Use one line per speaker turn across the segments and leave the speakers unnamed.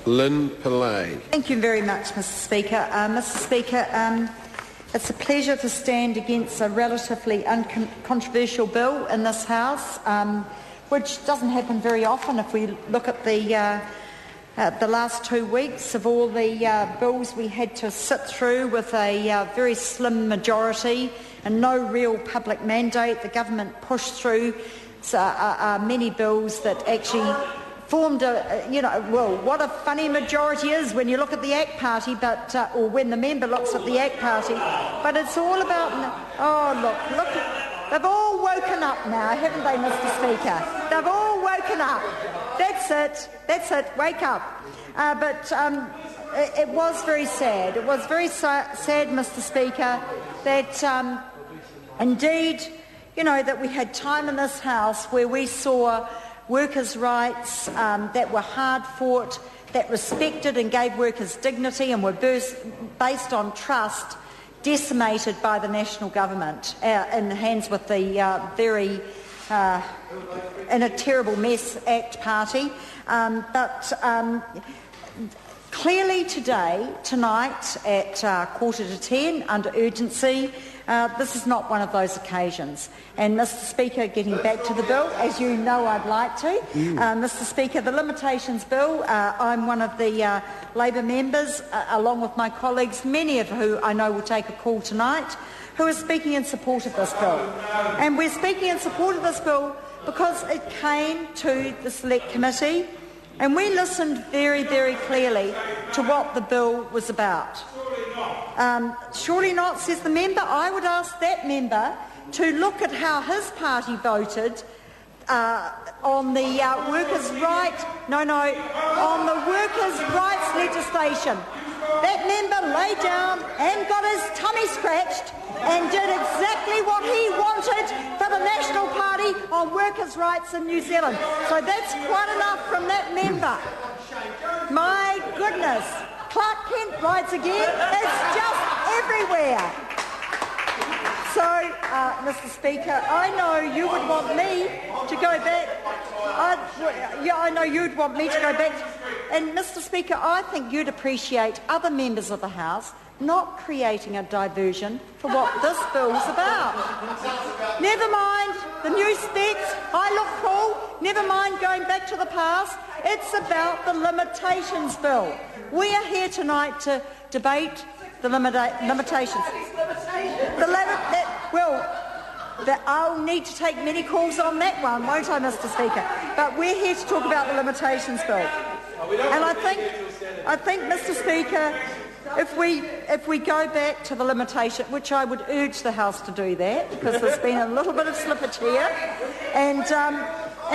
Lynn Pillay.
Thank you very much, Mr Speaker. Mr Speaker, it's a pleasure to stand against a relatively uncontroversial bill in this House, which doesn't happen very often if we look at the last 2 weeks of all the bills we had to sit through with a very slim majority and no real public mandate. The government pushed through many bills that actually formed what a funny majority is when you look at the ACT Party, or when the member looks at the ACT Party. But it's all about, look, they've all woken up now, haven't they, Mr Speaker? They've all woken up. That's it, wake up. But it was very sad. It was very sad, Mr Speaker, that indeed, that we had time in this House where we saw workers' rights that were hard fought, that respected and gave workers dignity and were based on trust, decimated by the national government in the hands with the in a terrible mess ACT Party. Clearly tonight at 9:45 under urgency, this is not one of those occasions. And Mr Speaker, getting back to the bill, as you know I'd like to, Mr Speaker, the limitations bill, I'm one of the Labour members, along with my colleagues, many of who I know will take a call tonight, who are speaking in support of this bill. And we're speaking in support of this bill because it came to the Select Committee and we listened very, very clearly to what the bill was about. Surely not, says the member. I would ask that member to look at how his party voted on the workers' rights legislation. That member lay down and got his tummy scratched and did exactly what he wanted for the National Party on workers' rights in New Zealand. So that's quite enough from that member. My goodness, Clark Kent rides again. It's just everywhere. So, Mr Speaker, I know you would want me to go back. I know you'd want me to go back. And, Mr Speaker, I think you'd appreciate other members of the House not creating a diversion for what this bill's about. Never mind the new specs, I look cool, never mind going back to the past. It's about the limitations bill. We are here tonight to debate the limitations. I'll need to take many calls on that one, won't I, Mr Speaker? But we're here to talk about the limitations bill. And I think, Mr Speaker, if we go back to the limitation, which I would urge the House to do that, because there's been a little bit of slippage here, and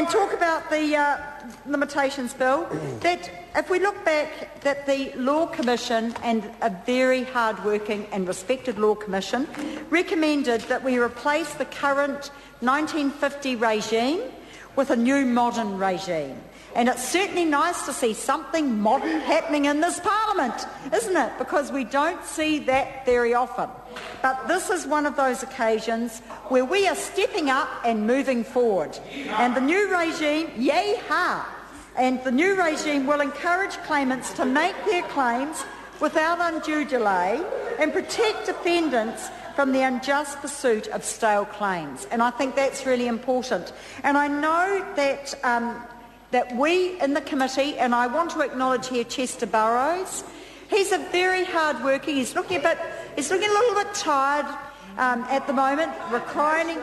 talk about the limitations bill, that if we look back, that the Law Commission, and a very hard-working and respected Law Commission, recommended that we replace the current 1950 regime with a new modern regime. And it's certainly nice to see something modern happening in this Parliament, isn't it? Because we don't see that very often. But this is one of those occasions where we are stepping up and moving forward. And the new regime, yay-ha! And the new regime will encourage claimants to make their claims without undue delay and protect defendants from the unjust pursuit of stale claims. And I think that's really important. And I know that we in the committee, and I want to acknowledge here Chester Burrows, he's a very hard-working, he's looking a little bit tired at the moment, reclining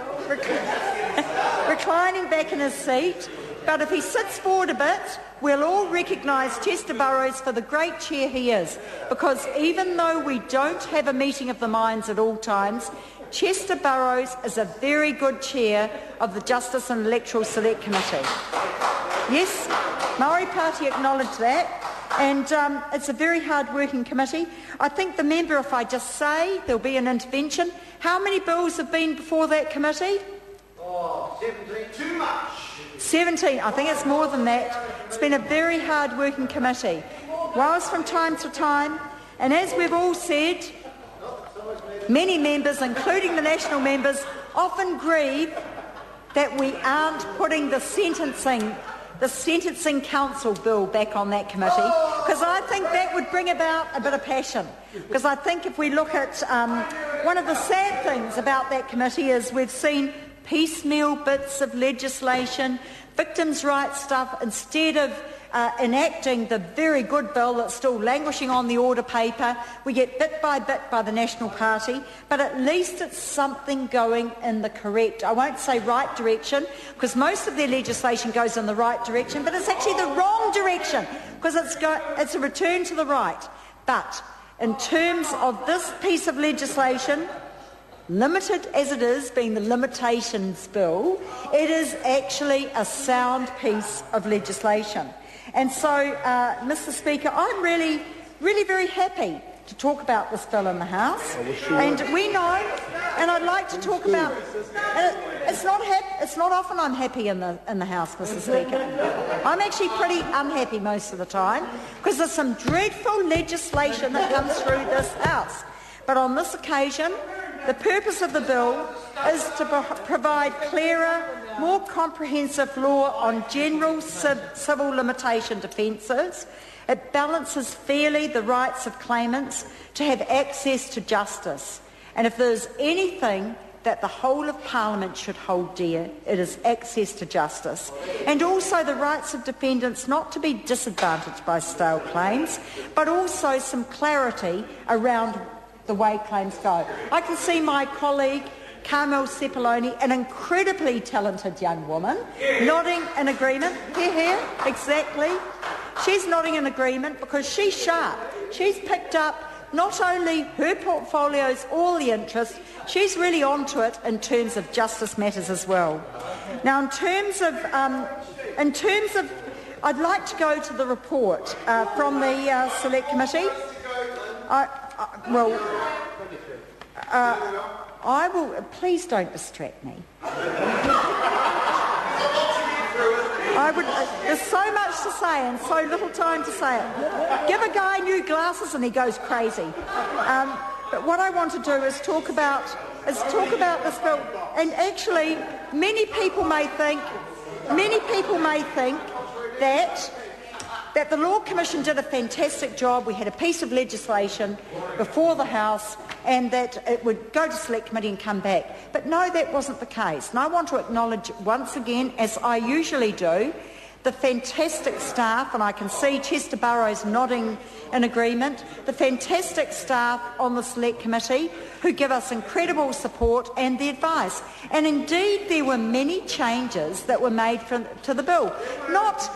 back in his seat, but if he sits forward a bit, we'll all recognise Chester Burrows for the great chair he is, because even though we don't have a meeting of the minds at all times, Chester Burrows is a very good chair of the Justice and Electoral Select Committee. Yes, Maori Party acknowledge that, and it's a very hard-working committee. I think the member, if I just say there'll be an intervention, how many bills have been before that committee?
17, too much.
17, I think it's more than that. It's been a very hard-working committee, whilst from time to time, and as we've all said, many members, including the national members, often grieve that we aren't putting the sentencing council bill back on that committee, because I think that would bring about a bit of passion. Because I think if we look at one of the sad things about that committee is we've seen piecemeal bits of legislation, victims' rights stuff, instead of enacting the very good bill that's still languishing on the order paper. We get bit by the National Party, but at least it's something going in the correct, I won't say right direction, because most of their legislation goes in the right direction, but it's actually the wrong direction, because it's a return to the right. But in terms of this piece of legislation, limited as it is, being the limitations bill, it is actually a sound piece of legislation. And so, Mr. Speaker, I'm really very happy to talk about this bill in the House. And we know, and I'd like to talk about, it's not often I'm happy in the House, Mr. Speaker. I'm actually pretty unhappy most of the time, because there's some dreadful legislation that comes through this House. But on this occasion, the purpose of the bill is to provide clearer, more comprehensive law on general civil limitation defences. It balances fairly the rights of claimants to have access to justice. And if there is anything that the whole of Parliament should hold dear, it is access to justice. And also the rights of defendants not to be disadvantaged by stale claims, but also some clarity around the way claims go. I can see my colleague Carmel Sepuloni, an incredibly talented young woman, nodding in agreement. Here, exactly. She's nodding in agreement because she's sharp. She's picked up not only her portfolios, all the interests, she's really onto it in terms of justice matters as well. Now, in terms of, I'd like to go to the report from the Select Committee. I will. Please don't distract me. There's so much to say and so little time to say it. Give a guy new glasses and he goes crazy. But what I want to do is talk about this bill. And actually, many people may think that the Law Commission did a fantastic job. We had a piece of legislation before the House and that it would go to Select Committee and come back. But no, that wasn't the case. And I want to acknowledge once again, as I usually do, the fantastic staff, and I can see Chester Burrows nodding in agreement, the fantastic staff on the Select Committee who give us incredible support and the advice. And indeed there were many changes that were made to the bill. Not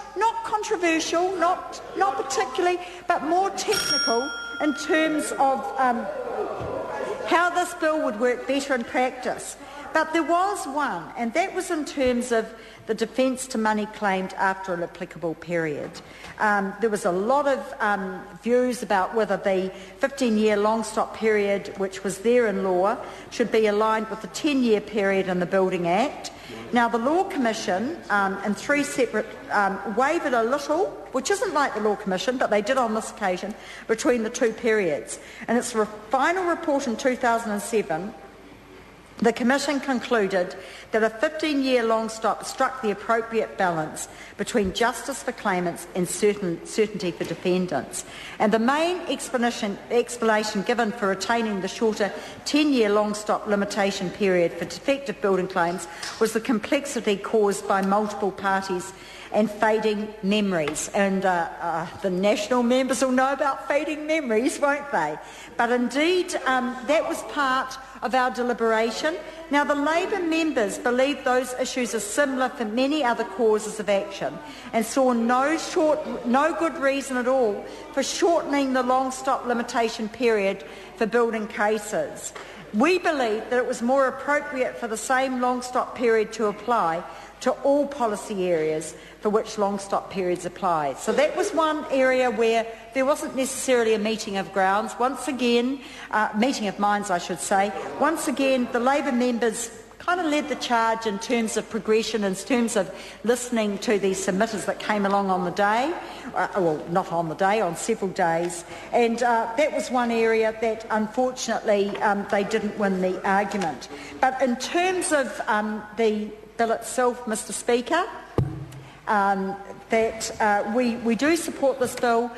controversial, not particularly, but more technical in terms of how this bill would work better in practice. But there was one, and that was in terms of the defence to money claimed after an applicable period. There was a lot of views about whether the 15-year long stop period, which was there in law, should be aligned with the 10-year period in the Building Act. Now, the Law Commission, in three separate, wavered a little, which isn't like the Law Commission, but they did on this occasion, between the two periods. In its final report in 2007, the Commission concluded that a 15-year long stop struck the appropriate balance between justice for claimants and certainty for defendants. And the main explanation given for retaining the shorter 10-year long stop limitation period for defective building claims was the complexity caused by multiple parties and fading memories. And the national members will know about fading memories, won't they? But indeed, that was part of our deliberation. Now, the Labor members believe those issues are similar for many other causes of action and saw no good reason at all for shortening the long stop limitation period for building cases. We believe that it was more appropriate for the same long stop period to apply to all policy areas for which long stop periods apply. So that was one area where there wasn't necessarily a meeting of grounds. Once again, meeting of minds, I should say. Once again, the Labor members kind of led the charge in terms of progression, in terms of listening to the submitters that came along on the day, well, not on the day, on several days. And that was one area that, unfortunately, they didn't win the argument. But in terms of the bill itself, Mr. Speaker, that we do support this bill.